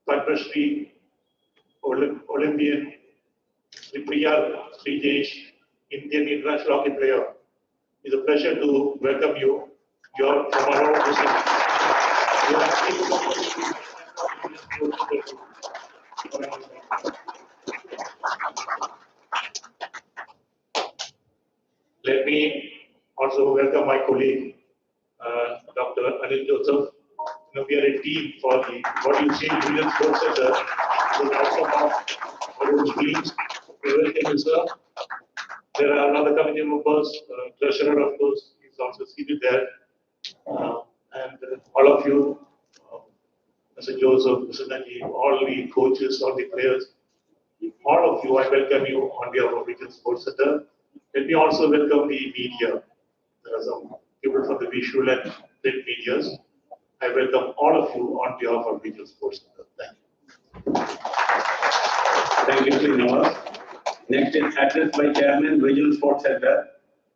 Padma Shri Olympian P.R SREEJESH, Indian international hockey player. It's a pleasure to welcome you. You're from our own vision. Let me also welcome my colleague, Dr. Anil Joseph. We are a team for the what you see Indian Sports Center. We also have our own teams. There are another committee members, treasurer of course is also seated there, and all of you, Mr. Joseph, Mr. Najib, all the coaches, all the players, all of you, I welcome you on behalf of Indian Sports Center. Let me also welcome the media. There are some people from the visual and print medias. I welcome all of you on behalf of Indian Sports Center. Thank you. Thank you, Sri Nawaz. Next is address by Chairman, Regional Sports Center,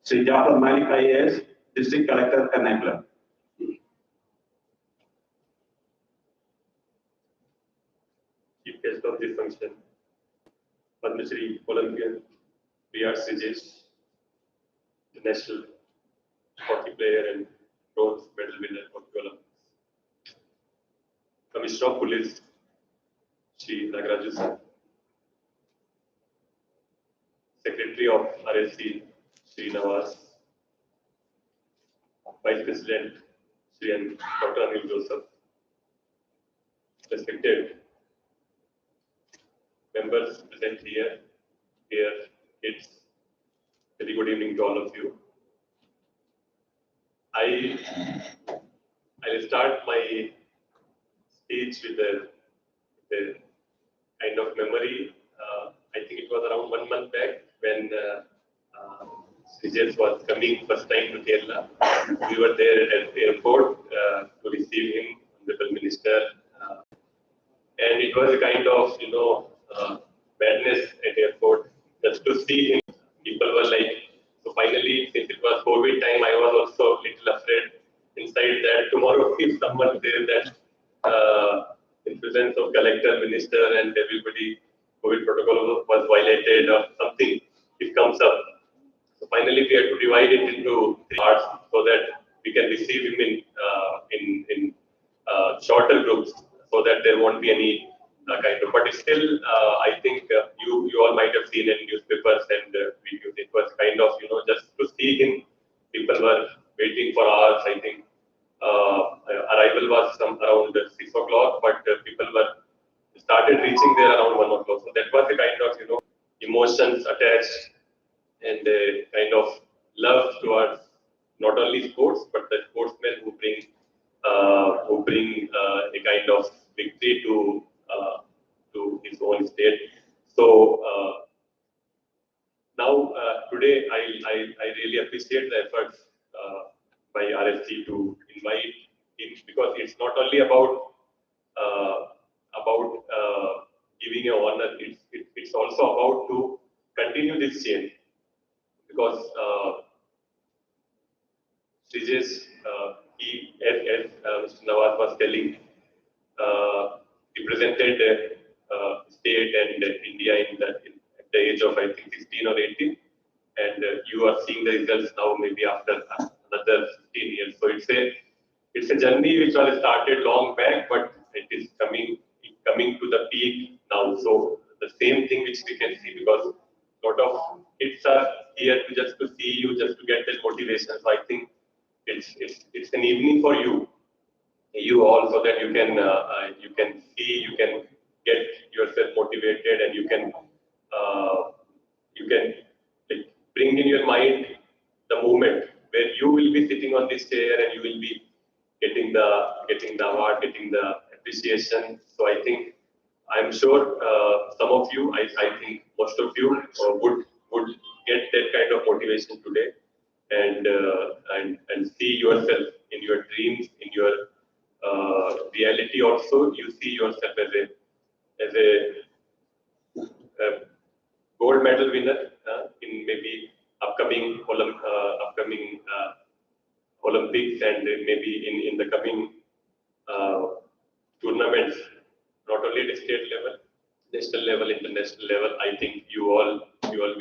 Sri Jafar Malik IAS, District Collector, Ernakulam. Chief guest of this function, Padma Shri Olympian P.R SREEJESH, the national hockey player and bronze medal winner of the Olympics. Commissioner of Police, Shri Nagaraju sir. Secretary of RSC, Shri Nawaz. Vice President, Shri Dr. Anil Joseph. Respected members present here, kids. Very good evening to all of you. I'll start my speech with a kind of memory. I think it was around 1 month back when SREEJESH was coming first time to Kerala. We were there at the airport to receive him, Honorable Minister, and it was a kind of madness at airport just to see him. People were like, so finally, since it was COVID time, I was also a little afraid inside that tomorrow if someone says that in presence of collector, minister, and everybody, COVID protocol was violated or something, it comes up. So finally, we had to divide it into 3 parts so that we can receive him in shorter groups, so that there won't be any kind of. But still, I think you all might have seen in newspapers and videos. It was kind of just to see him. People were waiting for hours. I think arrival was around 6 o'clock, but people were started reaching there around 1 o'clock. So that was the kind of emotions attached and a kind of love towards not only sports but the sportsmen who bring a kind of victory to his own state. So now today I really appreciate the efforts by RSC to invite him, because it's not only about giving a honor. It's also about to continue this chain, because SREEJESH, he, as Mr. Nawaz was telling, represented state and India at the age of I think 16 or 18, and you are seeing the results now maybe after another 15 years. So it's a journey which was started long back, but it is coming to the peak now. So the same thing which we can see, because a lot of kids are here just to see you, just to get that motivation. So I think it's an evening for you all, so that you can see, you can get yourself motivated, and you can like, bring in your mind the moment where you will be sitting on this chair and you will be getting the award, getting the appreciation. So I think, I'm sure some of you, I think most of you would get that kind of motivation today, and see yourself in your dreams, in your reality also. You see yourself as a gold medal winner in maybe upcoming Olympics, and maybe in the coming tournaments, not only state level, national level, international level. I think you all will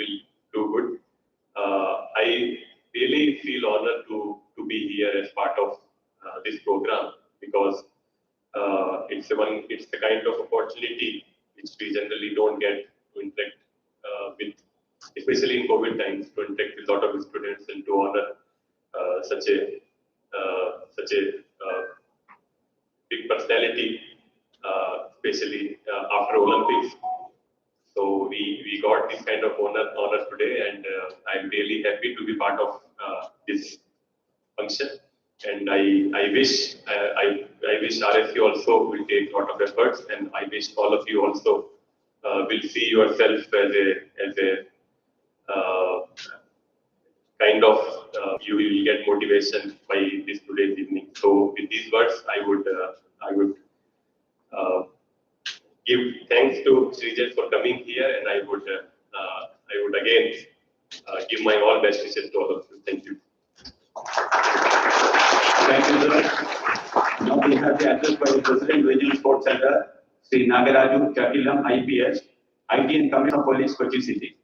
do good. I really feel honored to be here as part of this program because it's the kind of opportunity which we generally don't get to interact with, especially in COVID times, to interact with a lot of students and to honor such a big personality, especially after Olympics. So we got this kind of honor today, and I'm really happy to be part of this function. And I wish RSC also will take a lot of efforts, and I wish all of you also will see yourself as a kind of you will get motivation by this today's evening. So with these words, I would give thanks to Sreejesh for coming here, and I would again give my all best wishes to all of you. Thank you. Thank you, sir. Now we have the address by the President, Regional Sports Center, Sri Nagaraju Chakilam, IPS, IT and Commissioner of Police, Kochi City.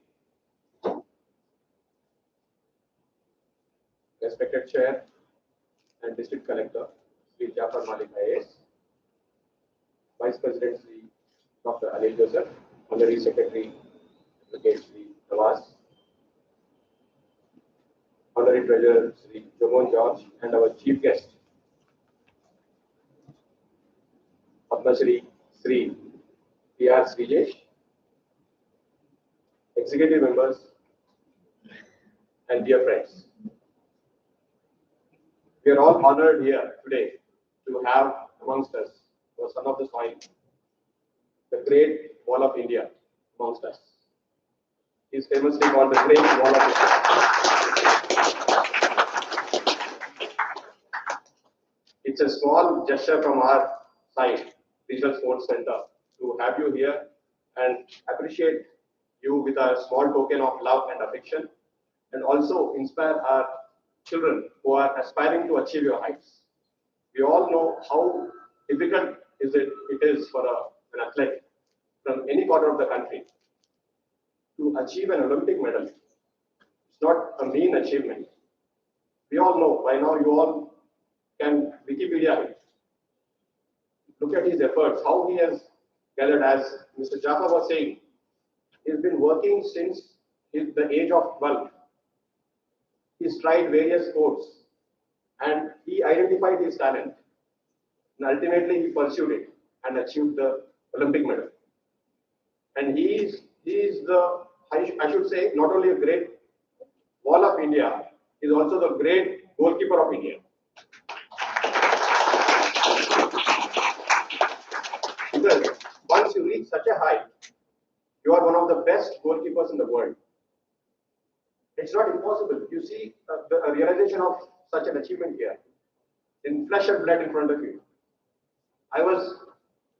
Respected Chair and District Collector, Sri Jafar Malik IAS, Vice President Sri Dr. Anil Joseph, Honorary Secretary Advocate Sri Nawaz, Honorary Treasurer Sri Jomon George, and our Chief Guest, Padma Shri Sri P.R SREEJESH, Executive Members, and dear friends. We are all honored here today to have amongst us, the son of the soil, the great wall of India amongst us. He is famously called the Great Wall of India. It's a small gesture from our side, Regional Sports Center, to have you here and appreciate you with a small token of love and affection, and also inspire our children who are aspiring to achieve your heights. We all know how difficult it is for an athlete from any corner of the country to achieve an Olympic medal. It's not a mean achievement. We all know by now, you all can Wikipedia it. Look at his efforts, how he has gathered, as Mr. Jaffa was saying, he's been working since the age of 12. He's tried various sports and he identified his talent, and ultimately he pursued it and achieved the Olympic medal. And he is the, I should say, not only a great wall of India, he is also the great goalkeeper of India. Because once you reach such a height, you are one of the best goalkeepers in the world. It's not impossible. You see the realization of such an achievement here in flesh and blood in front of you. I was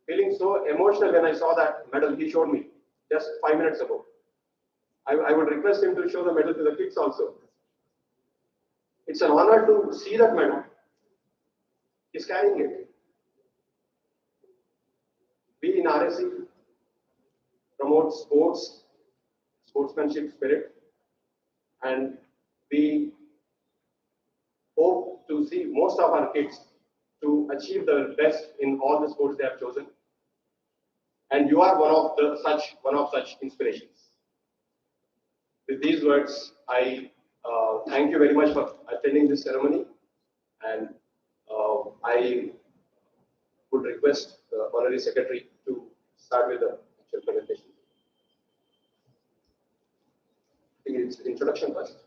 feeling so emotional when I saw that medal he showed me just 5 minutes ago. I would request him to show the medal to the kids also. It's an honor to see that medal. He's carrying it. We in RSC promote sports, sportsmanship spirit, and we hope to see most of our kids to achieve the best in all the sports they have chosen. And you are one of such inspirations. With these words, I thank you very much for attending this ceremony, and I would request the Honorary Secretary to start with the actual presentation. I think it's introduction first.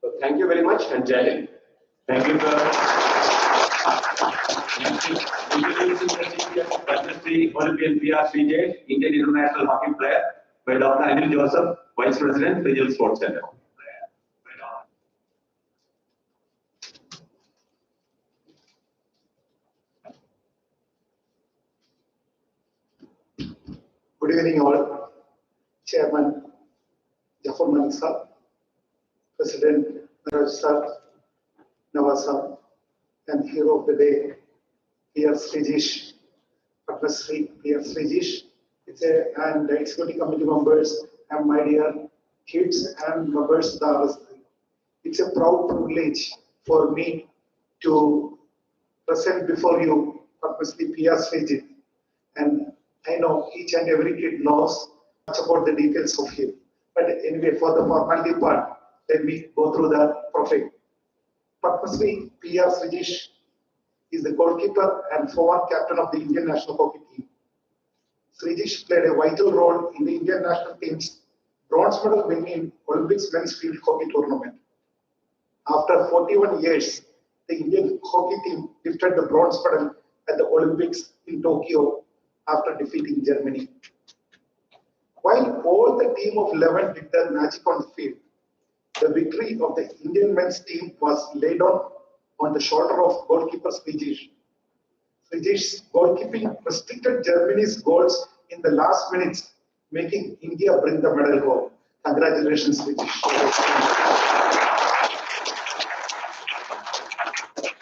So thank you very much, and Jai Hind. Thank you, sir. Introducing Olympian P.R SREEJESH, Indian international hockey player, by Dr. Anil Joseph, Vice President, Regional Sports Center. Good evening, all. Chairman Jafar Malik sir, President Raj sir, Nawaz sir, and hero of the day, P.R SREEJESH, Rs.5 Lakhs. And executive committee members and my dear kids and members of the RSC. It's a proud privilege for me to present before you Rs.5 Lakhs. And I know each and every kid knows much about the details of him. But anyway, for the formality part, let me go through the profile. Rs.5 Lakhs is the goalkeeper and former captain of the Indian national hockey team. Sreejesh played a vital role in the Indian national team's bronze medal win in Olympics men's field hockey tournament. After 41 years, the Indian hockey team lifted the bronze medal at the Olympics in Tokyo after defeating Germany. While all the team of 11 did their magic on the field, the victory of the Indian men's team was laid on the shoulder of goalkeeper Sreejesh. Sreejesh's goalkeeping restricted Germany's goals in the last minutes, making India bring the medal home. Congratulations, Sreejesh.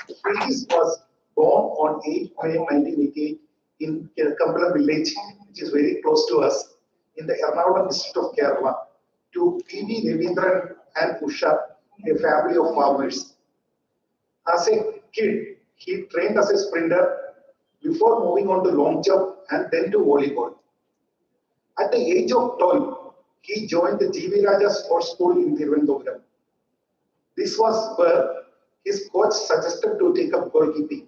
Sreejesh was born on 8 May 1988 in Kambalam village, which is very close to us, in the Ernakulam district of Kerala, to P.V. Ravindran and Usha, a family of farmers. As a kid, he trained as a sprinter before moving on to long jump and then to volleyball. At the age of 12, he joined the G.V. Raja Sports School in Thiruvananthapuram. This was where his coach suggested to take up goalkeeping.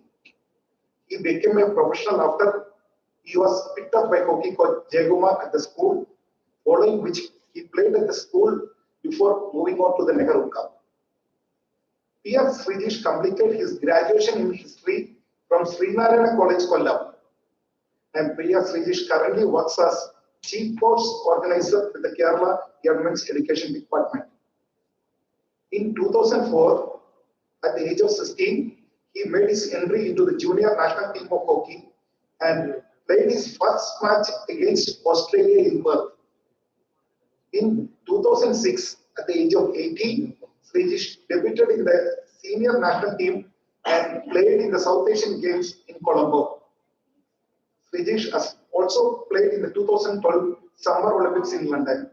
He became a professional after he was picked up by hockey coach Jayagumar at the school, following which he played at the school before moving on to the Nehru Cup. P.R Sreejesh completed his graduation in history from Srinarayana College, Kollam. And P.R Sreejesh currently works as Chief Course Organizer with the Kerala Government's Education Department. In 2004, at the age of 16, he made his entry into the junior national team of hockey and played his first match against Australia in Perth. In 2006, at the age of 18, Sreejesh debuted in the senior national team and played in the South Asian Games in Colombo. Sreejesh has also played in the 2012 Summer Olympics in London.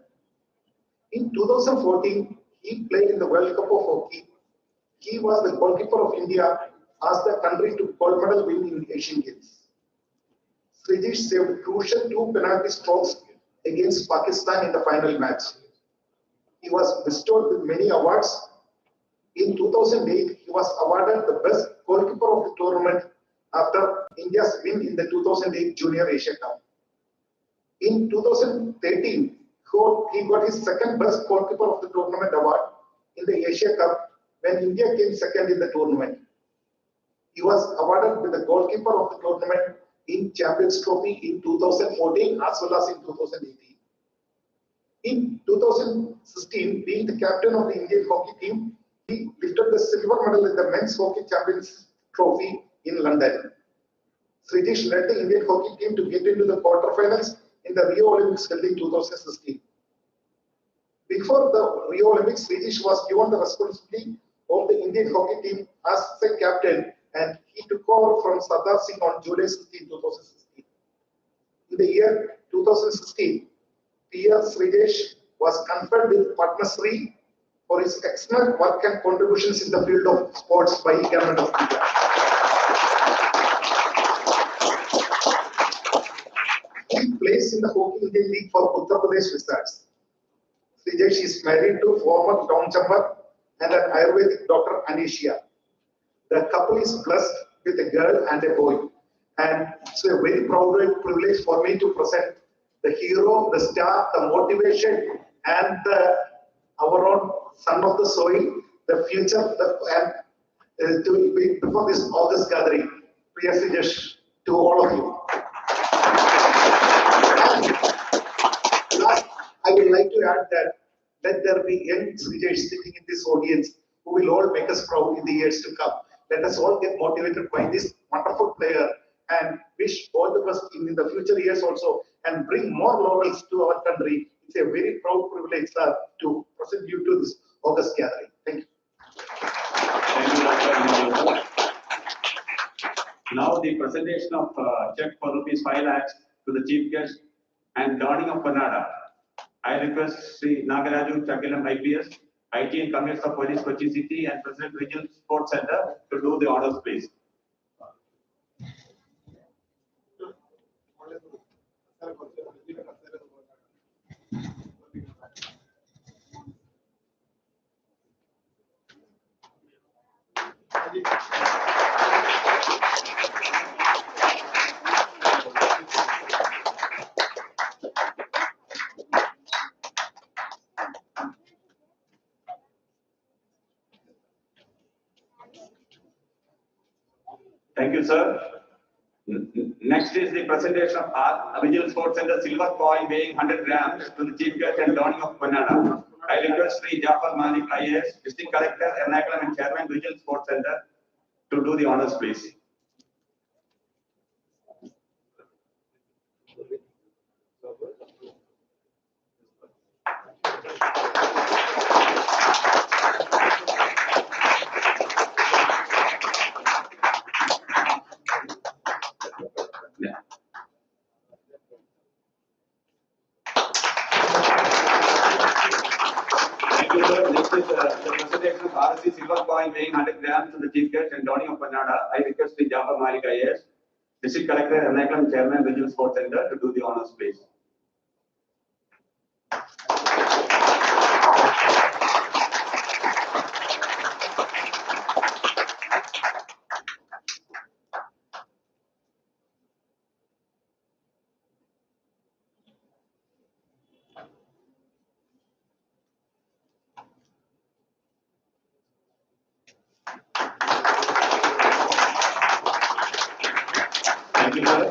In 2014, he played in the World Cup of Hockey. He was the goalkeeper of India as the country took gold medal win in Asian Games. Sreejesh saved crucial 2 penalty strokes against Pakistan in the final match. He was bestowed with many awards. In 2008, he was awarded the best goalkeeper of the tournament after India's win in the 2008 Junior Asia Cup. In 2013, he got his second best goalkeeper of the tournament award in the Asia Cup when India came second in the tournament. He was awarded with the goalkeeper of the tournament in Champions Trophy in 2014 as well as in 2018. In 2016, being the captain of the Indian hockey team, he lifted the silver medal in the Men's Hockey Champions Trophy in London. Sreejesh led the Indian hockey team to get into the quarterfinals in the Rio Olympics held in 2016. Before the Rio Olympics, Sreejesh was given the responsibility of the Indian hockey team as the captain, and he took over from Sardar Singh on July 16, 2016. In the year 2016, P.R Sreejesh was conferred with Padma Shri for his excellent work and contributions in the field of sports by the Government of India. He plays in the Hockey Indian League for Uttar Pradesh Wizards. Sreejesh is married to former town jumper and an Ayurvedic doctor, Anisha. The couple is blessed with a girl and a boy. And it's a very proud privilege for me to present the hero, the star, the motivation, and our own son of the soil, the future, before this August gathering. P.R Sreejesh, to all of you. And last, I would like to add that let there be young Sreejesh sitting in this audience who will all make us proud in the years to come. Let us all get motivated by this wonderful player and wish all the best in the future years also and bring more laurels to our country. It's a very proud privilege, sir, to present you to this August gathering. Thank you. Thank you, Dr. Now the presentation of check for Rs.5 Lakhs to the chief guest and donning of Kannada. I request Sri Nagaraju Chakillam IPS, IT and Commissioner of Police Kochi City and President Regional Sports Center to do the honors, please. Thank you, sir. Next is the presentation of our Regional Sports Center silver coin weighing 100 grams to the chief guest and donning of Kannada. I request Sri Jafar Malik IAS, District Collector, Ernakulam and Chairman, Regional Sports Center to do the honors, please. RSC silver coin weighing 100 grams to the chief guest and donning of Kannada. I request Sri Jafar Malik IAS, District Collector, Ernakulam, Chairman, Regional Sports Center to do the honors, please. Thank you, sir.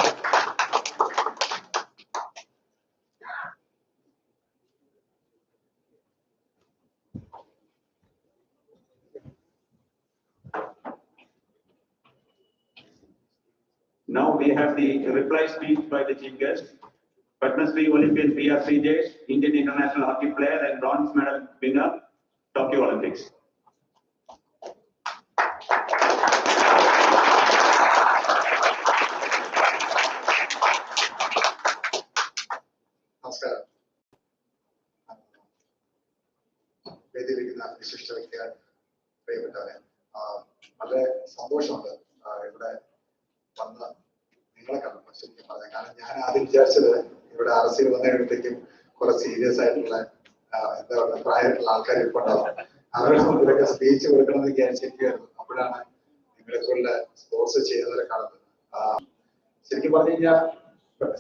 Now we have the reply speech by the chief guest, Padma Shri Olympian P.R SREEJESH, Indian international hockey player and bronze medal winner, Tokyo Olympics. നമസ്കാരം. വേദിയിലിരിക്കുന്ന വിശിഷ്ട വ്യക്തികൾ, പ്രിയപ്പെട്ടവരെ, വളരെ സന്തോഷമുണ്ട് ഇവിടെ വന്ന് നിങ്ങളെ കണ്ടപ്പോൾ. ശരിക്കും പറഞ്ഞാൽ കാരണം ഞാൻ ആദ്യം വിചാരിച്ചത് ഇവിടെ RSC വന്ന കഴിയുമ്പോഴത്തേക്കും കുറെ സീരിയസ് ആയിട്ടുള്ള എന്താ പറയുക പ്രായമായിട്ടുള്ള ആൾക്കാർ ഇപ്പോൾ ഉണ്ടാവും. അവരുടെ മുമ്പിലൊക്കെ സ്പീച്ച് കൊടുക്കണമെന്ന് വിചാരിച്ചിരിക്കുകയായിരുന്നു. അപ്പോഴാണ് നിങ്ങളെക്കുള്ള സ്പോർട്സ് ചെയ്യുന്നവരെ കാണുന്നത്. ശരിക്കും പറഞ്ഞു കഴിഞ്ഞാൽ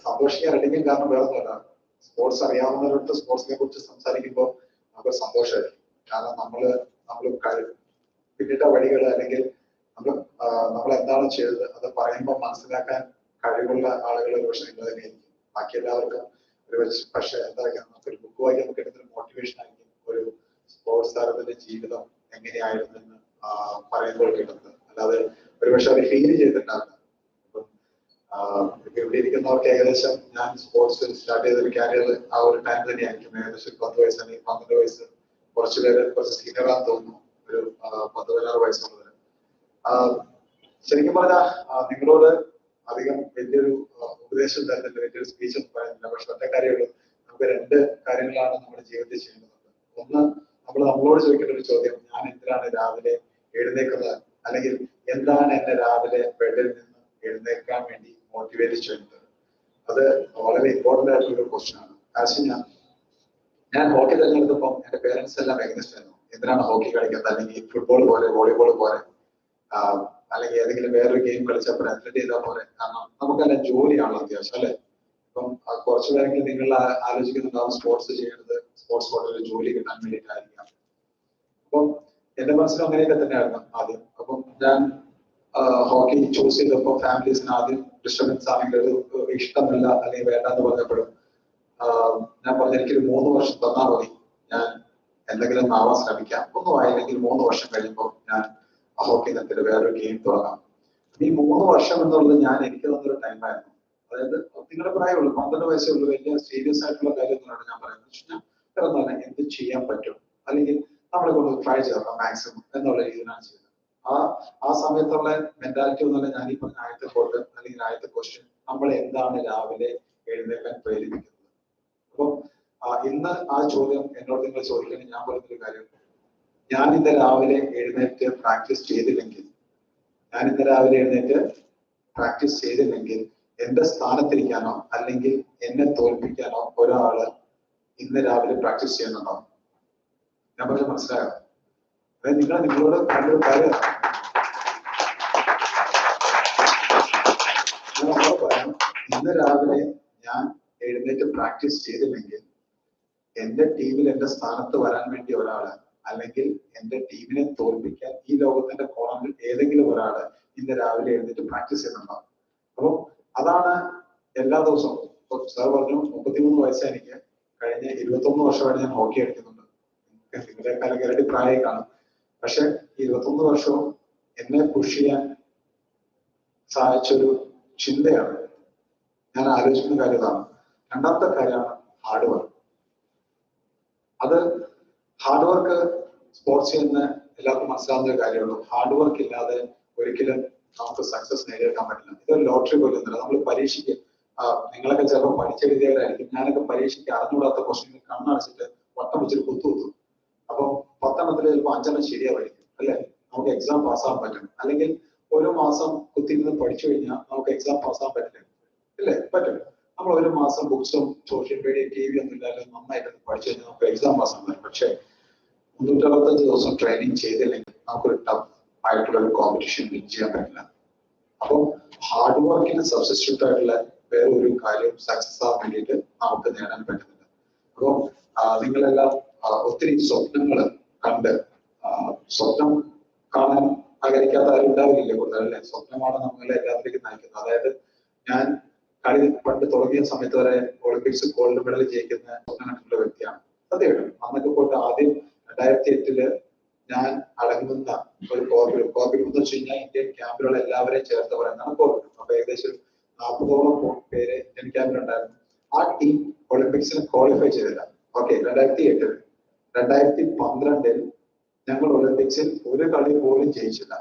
സന്തോഷിക്കാൻ അല്ലെങ്കിൽ കാരണം വേറൊന്നുമല്ല, സ്പോർട്സ് അറിയാവുന്നവരുടെ സ്പോർട്സിനെ കുറിച്ച് സംസാരിക്കുമ്പോൾ നമുക്ക് സന്തോഷമായിരിക്കും. കാരണം നമ്മൾ പിന്നിട്ട വഴികൾ അല്ലെങ്കിൽ നമ്മൾ എന്താണ് ചെയ്തത് അത് പറയുമ്പോൾ മനസ്സിലാക്കാൻ കഴിവുള്ള ആളുകൾ ഒരു പക്ഷേ നിങ്ങൾ തന്നെയായിരിക്കും. ബാക്കി എല്ലാവർക്കും ഒരു പക്ഷേ എന്താ പറയുക, നമുക്കൊരു ബുക്ക് വായിക്കാൻ നമുക്ക് കിട്ടുന്ന മോട്ടിവേഷൻ ആയിരിക്കും ഒരു സ്പോർട്സ് താരത്തിന്റെ ജീവിതം എങ്ങനെയായിരുന്നെന്ന് പറയുമ്പോൾ കിട്ടുന്നത്. അല്ലാതെ ഒരുപക്ഷെ അത് ഫീൽ ചെയ്തിട്ടുണ്ടാവില്ല. ഇവിടെ ഇരിക്കുന്നവർക്ക് ഏകദേശം ഞാൻ സ്പോർട്സ് സ്റ്റാർട്ട് ചെയ്ത ഒരു കാരിയർ ആ ഒരു ടൈം തന്നെയായിരിക്കും. ഏകദേശം 10 വയസ്സ് അല്ലെങ്കിൽ 12 വയസ്സ്. കുറച്ച് സീനിയറാന്ന് തോന്നുന്നു, ഒരു 10-16 വയസ്സ് മുതൽ. ശരിക്കും പറഞ്ഞാൽ നിങ്ങളോട് അധികം വലിയൊരു ഉപദേശം തരുന്നില്ല, വലിയൊരു സ്പീച്ച് ഒന്നും പറയുന്നില്ല. പക്ഷെ ഒറ്റ കാര്യമുള്ളൂ, നമുക്ക് 2 കാര്യങ്ങളാണ് നമ്മുടെ ജീവിതത്തിൽ ചെയ്യുന്നത്. ഒന്ന്, നമ്മളോട് ചോദിക്കേണ്ട ഒരു ചോദ്യം, ഞാൻ എന്തിനാണ് രാവിലെ എഴുന്നേക്കുന്നത്, അല്ലെങ്കിൽ എന്താണ് എന്നെ രാവിലെ ബെഡിൽ നിന്ന് എഴുന്നേൽക്കാൻ വേണ്ടി മോട്ടിവേറ്റ് ചെയ്യുന്നത്. അത് വളരെ ഇമ്പോർട്ടന്റ് ആയിട്ടുള്ള ഒരു ക്വസ്റ്റ്യൻ ആണ്. കാരണം ഞാൻ ഹോക്കി തിരഞ്ഞെടുത്തപ്പോൾ എന്റെ പേരൻസ് എല്ലാം എഗ്നസ്റ്റ് ആയിരുന്നു. എന്തിനാണ് ഹോക്കി കളിക്കുന്നത്, അല്ലെങ്കിൽ ഫുട്ബോൾ പോലെ വോളിബോൾ പോലെ അല്ലെങ്കിൽ ഏതെങ്കിലും വേറൊരു ഗെയിം കളിച്ചപ്പോൾ അത്ലറ്റ് ചെയ്താൽ പോലെ. കാരണം നമുക്കെല്ലാം ജോലിയാണല്ലോ അത്യാവശ്യം, അല്ലെ? ഇപ്പം കുറച്ചു പേരെങ്കിലും നിങ്ങൾ ആലോചിക്കുന്നുണ്ടാവും സ്പോർട്സ് ചെയ്യുന്നത് സ്പോർട്സ് കോട്ടയിൽ ജോലി കിട്ടാൻ വേണ്ടിയിട്ടായിരിക്കാം. അപ്പം എന്റെ മനസ്സിലും അങ്ങനെയൊക്കെ തന്നെയായിരുന്നു ആദ്യം. അപ്പം ഞാൻ ഹോക്കി ചൂസ് ചെയ്തപ്പോൾ ഫാമിലീസിന് ആദ്യം ഡിസ്റ്റർബൻസ് ആണെങ്കിൽ ഒരു ഇഷ്ടമില്ല അല്ലെങ്കിൽ വേണ്ടെന്ന് പറഞ്ഞപ്പോഴും ഞാൻ പറഞ്ഞു എനിക്കൊരു 3 വർഷം തന്നാൽ മതി, ഞാൻ എന്തെങ്കിലും ആവാൻ ശ്രമിക്കാം. ഒന്നും ആയില്ലെങ്കിൽ 3 വർഷം കഴിയുമ്പോൾ ഞാൻ ഹോക്കി ഇനത്തിൽ വേറൊരു ഗെയിം തുടങ്ങാം. ഈ 3 വർഷം എന്നുള്ളത് എനിക്ക് തന്നൊരു ടൈമായിരുന്നു. അതായത് നിങ്ങളുടെ പ്രായമുള്ളൂ, 12 വയസ്സേ ഉള്ളൂ. വലിയ സീരിയസ് ആയിട്ടുള്ള കാര്യങ്ങളാണ് ഞാൻ പറയുന്നത്. വേറെ എന്ത് ചെയ്യാൻ പറ്റും, അല്ലെങ്കിൽ നമ്മളെ കൊണ്ട് ട്രൈ ചെയ്യണം മാക്സിമം എന്നുള്ള രീതിയിലാണ് ചെയ്തത്. ആ സമയത്തുള്ള മെന്റാലിറ്റി ഒന്നുമല്ല ഞാൻ ഈ പറഞ്ഞ ആദ്യത്തെ കോട്ട് അല്ലെങ്കിൽ ആദ്യത്തെ ക്വസ്റ്റ്യൻ നമ്മൾ എന്താണ് രാവിലെ എഴുന്നേൽക്കാൻ പ്രേരിപ്പിക്കുന്നത്. അപ്പം ഇന്ന് ആ ചോദ്യം എന്നോട് നിങ്ങൾ ചോദിക്കുന്നത് ഞാൻ പറയുന്നൊരു കാര്യം, ഞാൻ ഇന്ന് രാവിലെ എഴുന്നേറ്റ് പ്രാക്ടീസ് ചെയ്തില്ലെങ്കിൽ എന്റെ സ്ഥാനത്തിരിക്കാനോ അല്ലെങ്കിൽ എന്നെ തോൽപ്പിക്കാനോ ഒരാള് ഇന്ന് രാവിലെ പ്രാക്ടീസ് ചെയ്യുന്നുണ്ടോ? ഞാൻ പറഞ്ഞ മനസ്സിലായോ? അതായത് നിങ്ങളോട് നല്ലൊരു കാര്യം പറയാം. ഇന്ന് രാവിലെ ഞാൻ എഴുന്നേറ്റ് പ്രാക്ടീസ് ചെയ്തില്ലെങ്കിൽ എന്റെ ടീമിൽ എന്റെ സ്ഥാനത്ത് വരാൻ വേണ്ടി ഒരാള് അല്ലെങ്കിൽ എന്റെ ടീമിനെ തോൽപ്പിക്കാൻ ഈ ലോകത്തിന്റെ കോണറിൽ ഏതെങ്കിലും ഒരാള് ഇന്ന് രാവിലെ എഴുന്നേറ്റ് പ്രാക്ടീസ് ചെയ്യുന്നുണ്ടാവും. അപ്പം അതാണ് എല്ലാ ദിവസവും. ഇപ്പൊ സാർ പറഞ്ഞു 33 വയസ്സായി എനിക്ക്, കഴിഞ്ഞ 21 വർഷമായിട്ട് ഞാൻ ഹോക്കി കളിക്കുന്നുണ്ട്. നിങ്ങളെക്കാളും ഇരട്ടി പ്രായം കാണും. പക്ഷെ 21 വർഷവും എന്നെ പുഷ് ചെയ്യാൻ സഹായിച്ചൊരു ചിന്തയാണ്. ഞാൻ ആലോചിക്കുന്ന കാര്യം ഇതാണ്. രണ്ടാമത്തെ കാര്യമാണ് ഹാർഡ് വർക്ക്. അത് ഹാർഡ് വർക്ക് സ്പോർട്സ് ചെയ്യുന്ന എല്ലാവർക്കും മനസ്സിലാവുന്ന ഒരു കാര്യമുള്ളൂ. ഹാർഡ് വർക്ക് ഇല്ലാതെ ഒരിക്കലും നമുക്ക് സക്സസ് നേടിയെടുക്കാൻ പറ്റില്ല. ഇതൊരു ലോട്ടറി പോലെ ഒന്നുമില്ല. നമ്മൾ പരീക്ഷയ്ക്ക് നിങ്ങളൊക്കെ ചിലപ്പോൾ പഠിച്ചെഴുതിയവരായിരിക്കും. ഞാനൊക്കെ പരീക്ഷയ്ക്ക് അറിഞ്ഞുകൂടാത്ത ക്വസ്റ്റ്യൻ കണ്ണടച്ചിട്ട് വട്ടം വെച്ചിട്ട് കുത്തുകുത്തും. അപ്പം 10 ചിലപ്പോൾ 5 ശരിയാവായിരിക്കും അല്ലെ? നമുക്ക് എക്സാം പാസ്സാകാൻ പറ്റും. അല്ലെങ്കിൽ ഒരു മാസം കുത്തിയിരുന്ന് പഠിച്ചു കഴിഞ്ഞാൽ നമുക്ക് എക്സാം പാസ്സാകാൻ പറ്റില്ല അല്ലേ? പറ്റും. നമ്മൾ ഒരു മാസം ബുക്സും സോഷ്യൽ മീഡിയ TV ഒന്നും ഇല്ലാതെ നന്നായിട്ട് പഠിച്ചു കഴിഞ്ഞാൽ നമുക്ക് എക്സാം പാസ്സാകാൻ പറ്റും. പക്ഷെ 365 ദിവസം ട്രെയിനിങ് ചെയ്തില്ലെങ്കിൽ നമുക്കൊരു ടഫ് ആയിട്ടുള്ള ഒരു കോമ്പറ്റീഷൻ വിൻ ചെയ്യാൻ പറ്റില്ല. അപ്പം ഹാർഡ് വർക്കിന് സബ്സ്റ്റിറ്റ്യൂട്ട് ആയിട്ടുള്ള വേറെ ഒരു കാര്യം സക്സസ് ആവാൻ വേണ്ടിയിട്ട് നമുക്ക് നേടാൻ പറ്റുന്നില്ല. അപ്പം നിങ്ങളെല്ലാം ഒത്തിരി സ്വപ്നങ്ങൾ കണ്ട് സ്വപ്നം കാണാൻ ആഗ്രഹിക്കാത്ത ആരും ഉണ്ടാവില്ലേ കൂടുതലല്ലേ? സ്വപ്നമാണ് നമ്മളെ എല്ലാത്തിലേക്കും നയിക്കുന്നത്. അതായത് ഞാൻ കളി പണ്ട് തുടങ്ങിയ സമയത്ത് വരെ ഒളിമ്പിക്സ് ഗോൾഡ് മെഡൽ ജയിക്കുന്ന സ്വപ്നം കണ്ടിട്ടുള്ള വ്യക്തിയാണ്. സത്യമായിട്ടും അന്നൊക്കെ പോയിട്ട് ആദ്യം 2008 ഞാൻ അടങ്ങുന്ന ഒരു കോർ ഗ്രൂപ്പ് എന്ന് വെച്ച് കഴിഞ്ഞാൽ ഇന്ത്യൻ ക്യാമ്പിലുള്ള എല്ലാവരെയും ചേർത്ത് പറയുന്നതാണ് കോർ ഗ്രൂപ്പ്. അപ്പൊ ഏകദേശം 40ഓളം പേര് ഇന്ത്യൻ ക്യാമ്പിലുണ്ടായിരുന്നു. ആ ടീം ഒളിമ്പിക്സിന് ക്വാളിഫൈ ചെയ്തില്ല. ഓക്കെ, 2008 2012 ഞങ്ങൾ ഒളിമ്പിക്സിൽ ഒരു കളി പോലും ജയിച്ചില്ല.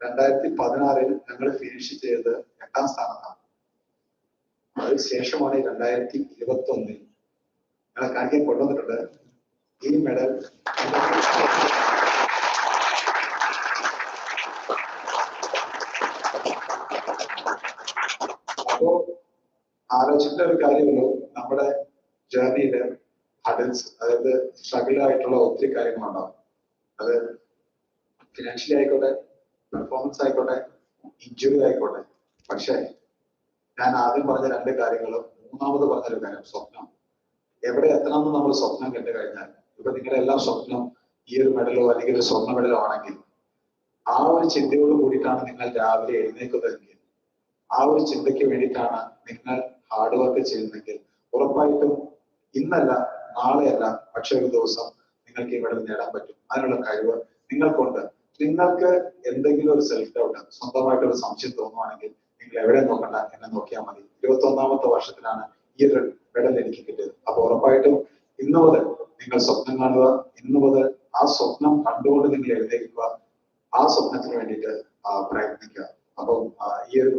2016 ഞങ്ങൾ ഫിനിഷ് ചെയ്ത് 8ാം സ്ഥാനത്താണ്. അതിനുശേഷമാണ് 2021 ഞങ്ങൾ കാണിക്കാൻ കൊണ്ടുവന്നിട്ടുണ്ട് ഈ മെഡൽ. അപ്പോ ആലോചിക്കേണ്ട ഒരു കാര്യമുള്ളൂ, നമ്മുടെ ജേർണിയില് ഹഡിൽസ്, അതായത് സ്ട്രഗിൾ ആയിട്ടുള്ള ഒത്തിരി കാര്യങ്ങളുണ്ടാവും. അത് ഫിനാൻഷ്യലി ആയിക്കോട്ടെ, പെർഫോമൻസ് ആയിക്കോട്ടെ, ഇഞ്ചുറി ആയിക്കോട്ടെ. പക്ഷെ ഞാൻ ആദ്യം പറഞ്ഞ 2 കാര്യങ്ങളും മൂന്നാമത് പറഞ്ഞൊരു കാര്യം സ്വപ്നം. എവിടെ എത്തണമെന്ന് നമ്മൾ സ്വപ്നം കണ്ടു കഴിഞ്ഞാൽ, ഇപ്പൊ നിങ്ങളുടെ എല്ലാം സ്വപ്നം ഈ ഒരു മെഡലോ അല്ലെങ്കിൽ ഒരു സ്വർണ്ണ മെഡലോ ആണെങ്കിൽ ആ ഒരു ചിന്തയോട് കൂടിയിട്ടാണ് നിങ്ങൾ രാവിലെ എഴുന്നേൽക്കുന്നതെങ്കിൽ, ആ ഒരു ചിന്തയ്ക്ക് വേണ്ടിയിട്ടാണ് നിങ്ങൾ ഹാർഡ് വർക്ക് ചെയ്യുന്നതെങ്കിൽ ഉറപ്പായിട്ടും ഇന്നല്ല നാളെയല്ല പക്ഷെ ഒരു ദിവസം നിങ്ങൾക്ക് ഈ മെഡൽ നേടാൻ പറ്റും. അതിനുള്ള കഴിവ് നിങ്ങൾക്കുണ്ട്. നിങ്ങൾക്ക് എന്തെങ്കിലും ഒരു സെൽഫ് ഡൗട്ട്, സ്വന്തമായിട്ട് ഒരു സംശയം തോന്നുവാണെങ്കിൽ നിങ്ങൾ എവിടെ നോക്കണ്ട, എന്നെ നോക്കിയാൽ മതി. 21ാമത്തെ വർഷത്തിലാണ് ഈ ഒരു മെഡൽ എനിക്ക് കിട്ടിയത്. അപ്പൊ ഉറപ്പായിട്ടും ഇന്നു മുതൽ നിങ്ങൾ സ്വപ്നം കാണുക. ഇന്നു മുതൽ ആ സ്വപ്നം കണ്ടുകൊണ്ട് നിങ്ങൾ എഴുന്നേൽക്കുക. ആ സ്വപ്നത്തിന് വേണ്ടിയിട്ട് പ്രയത്നിക്കുക. അപ്പം ഈ ഒരു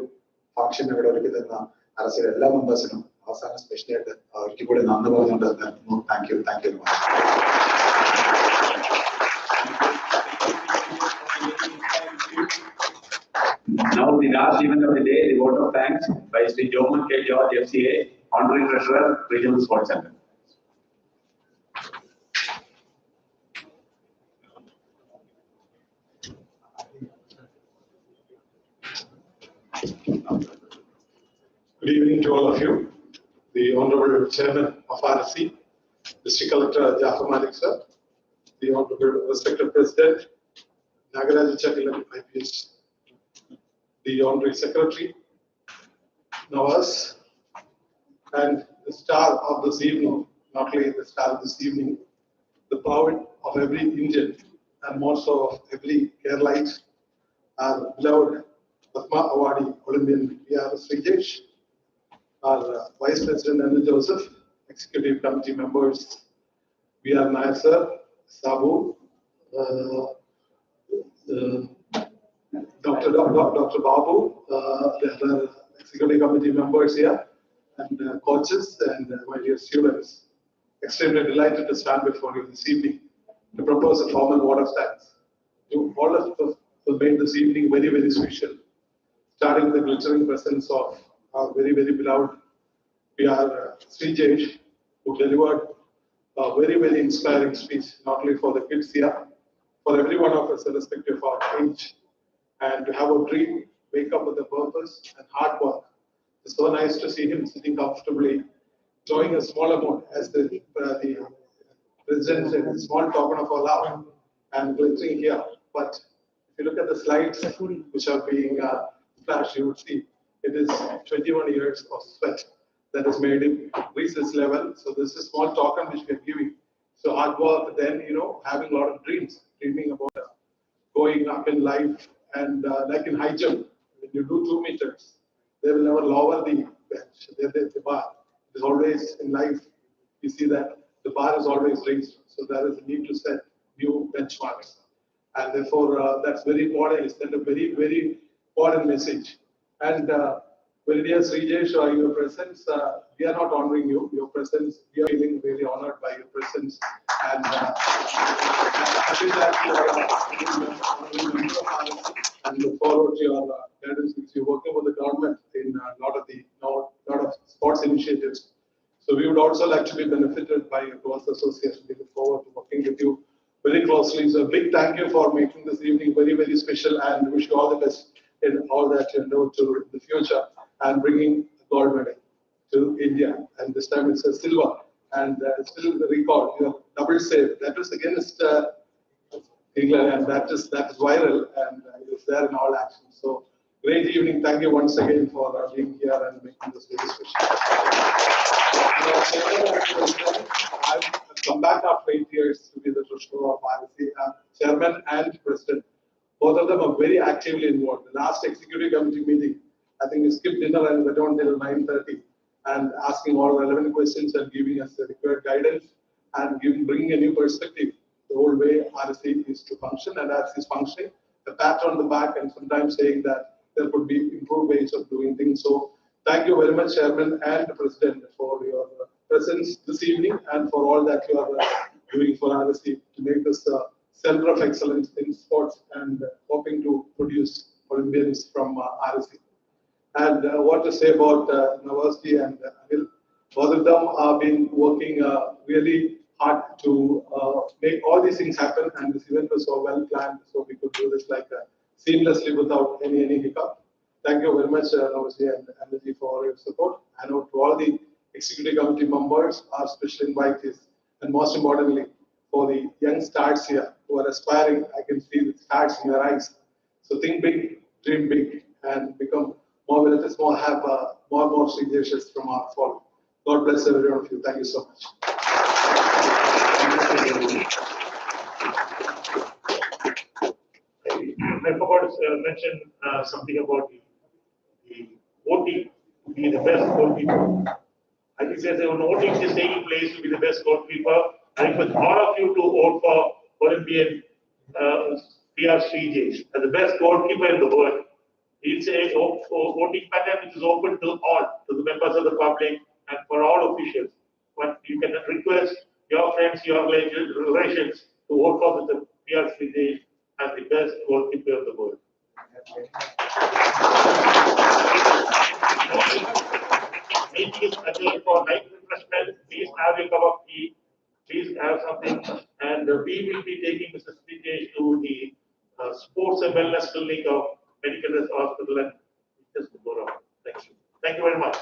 ഫംഗ്ഷൻ ഇവിടെ ഒരുക്കി തന്ന RSC എല്ലാ മെമ്പേഴ്സിനും അവസാനം സ്പെഷ്യലായിട്ട് ഒരിക്കൽ കൂടി നന്ദി പറഞ്ഞുകൊണ്ട് thank you very much. Now the last event of the day, the vote of thanks by Sri Joman K. George FCA, Honorary Treasurer, Regional Sports Center. Good evening to all of you. The Honorable Chairman of RSC, District Collector Jafar Malik sir, the Honorable Respected President Nagaraj Chakilan IPS, the Honorary Secretary Nawaz, and the star of this evening, not only the star of this evening, the pride of every Indian and more so of every Keralite, our beloved Padma Awardee Olympian P.R SREEJESH, our Vice President Anil Joseph, Executive Committee members, V.R. Nair sir, Sabu, Dr. Babu, the other executive committee members here, and coaches and my dear students. Extremely delighted to stand before you this evening to propose a formal vote of thanks to all of us who made this evening very, very special. Starting with the glittering presence of our very, very beloved P.R SREEJESH, who delivered a very, very inspiring speech, not only for the kids here, for every one of us, irrespective of our age, and to have a dream, wake up with a purpose and hard work. It's so nice to see him sitting comfortably, drawing a small amount as the president said, a small token of our love and glittering here. But if you look at the slides which are being flashed, you would see it is 21 years of sweat that has made him reach this level. So this is a small token which we are giving. So hard work, then, having a lot of dreams, dreaming about going up in life, and like in high jump, when you do 2 meters, they will never lower the bench, the bar. It is always in life, you see that the bar is always raised. So there is a need to set new benchmarks. And therefore, that's very important. It's a very, very important message. And very dear SREEJESH, your presence, we are not honoring you. Your presence, we are feeling very honored by your presence. And happy that you are a member of ours and look forward to your guidance because you're working with the government in a lot of sports initiatives. So we would also like to be benefited by your close association. We look forward to working with you very closely. So a big thank you for making this evening very, very special, and wish you all the best in all that you know to the future and bringing a gold medal to India. And this time it's a silver, and still the record, double save. That was against England, and that is viral, and it's there in all actions. So great evening. Thank you once again for being here and making this very special. I've come back after 8 years to be the treasurer of RSC, chairman and president. Both of them are very actively involved. The last executive committee meeting, I think we skipped dinner and went on till 9:30 and asking all relevant questions and giving us the required guidance and bringing a new perspective. The whole way RSC is to function, and as is functioning, a pat on the back and sometimes saying that there could be improved ways of doing things. So thank you very much, Chairman and President, for your presence this evening and for all that you are doing for RSC to make this center of excellence in sports and hoping to produce Olympians from RSC. And what to say about Navasti and Anil? Both of them have been working really hard to make all these things happen, and this event was so well planned, so we could do this like seamlessly without any hiccup. Thank you very much, Navasti and Anil, for your support, and to all the executive committee members, our special invitees, and most importantly, for the young stars here who are aspiring. I can see the stars in their eyes. So think big, dream big, and become more. Let us more have more SREEJESHs from our fall. God bless every one of you. Thank you so much. I forgot to mention something about the voting to be the best goalkeeper. I think there's an voting is taking place to be the best goalkeeper. I request all of you to vote for Olympian P.R SREEJESH as the best goalkeeper in the world. It's a voting pattern which is open to all, to the members of the public and for all officials. But you can request your friends, your relations to vote for the P.R SREEJESH as the best goalkeeper of the world. Meeting is adjourned for light refreshment. Please have a cup of tea. Please have something, and we will be taking Mr. SREEJESH to the sports and wellness clinic of Medical Hospital and just to go around. Thank you. Thank you very much.